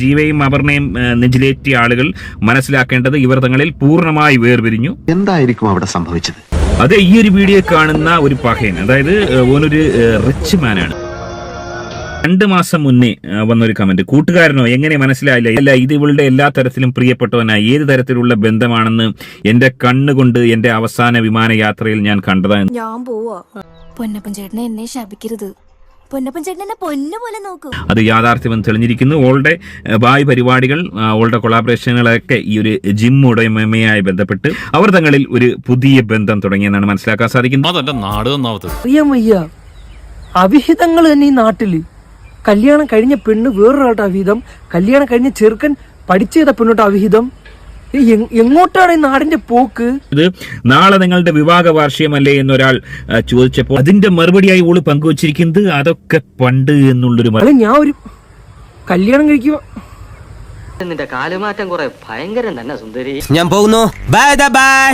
ജീവയും അപർണയും നെഞ്ചിലേറ്റിയ ആളുകൾ മനസ്സിലാക്കേണ്ടത് ഇവർ തങ്ങളിൽ പൂർണ്ണമായി വേർപിരിഞ്ഞു. എന്തായിരിക്കും അവിടെ സംഭവിച്ചത്? അത് ഈ ഒരു വീഡിയോ കാണുന്ന ഒരു പഹയൻ, അതായത് ഓനൊരു റിച്ച് മാനാണ്. 2 മാസം മുന്നേ വന്നൊരു കമന്റ്, കൂട്ടുകാരനോ എങ്ങനെ മനസ്സിലായില്ല, അല്ല ഇത് ഇവളുടെ എല്ലാ തരത്തിലും പ്രിയപ്പെട്ടവനായി, ഏത് തരത്തിലുള്ള ബന്ധമാണെന്ന് എന്റെ കണ്ണുകൊണ്ട് എന്റെ അവസാന വിമാനയാത്രയിൽ ഞാൻ കണ്ടതാണ്. ഞാൻ പോവാ. പൊന്നപ്പൻ ചേട്ടനെ എന്നെ ശപിക്കരുത്. പൊന്നപ്പൻ ചേട്ടനെ പൊന്നു പോലെ നോക്കൂ. അത് യാഥാർത്ഥ്യമെന്ന് തെളിഞ്ഞിരിക്കുന്നു. ഓളുടെ ഭാവി പരിപാടികൾ, ഓളുടെ കൊളാബറേഷനുകളൊക്കെ ഈ ഒരു ജിം ഉടമയുമായി ബന്ധപ്പെട്ട് അവർ തങ്ങളിൽ ഒരു പുതിയ ബന്ധം തുടങ്ങിയെന്നാണ് മനസ്സിലാക്കാൻ സാധിക്കുന്നത്. അവിഹിതങ്ങൾ തന്നെ ഈ നാട്ടില്. കല്യാണം കഴിഞ്ഞ പെണ്ണ് വേറൊരാളുടെ അവിഹിതം, കല്യാണം കഴിഞ്ഞ ചെറുക്കൻ പഠിച്ചു ചെയ്ത പെണ്ണോട്ട് അവിഹിതം. എങ്ങോട്ടാണ് ഈ നാടിന്റെ പോക്ക്? ഇത് നാളെ നിങ്ങളുടെ വിവാഹ വാർഷികമല്ലേ എന്നൊരാൾ ചോദിച്ചപ്പോൾ അതിന്റെ മറുപടിയായി ഓള് പങ്കുവച്ചിരിക്കുന്നത് അതൊക്കെ പണ്ട് എന്നുള്ളൊരു ഞാൻ ഒരു കല്യാണം കഴിക്കുക. നിന്റെ കാലുമാറ്റം കുറെ ഭയങ്കരം തന്നെ സുന്ദരി. ഞാൻ പോകുന്നു. Bye bye.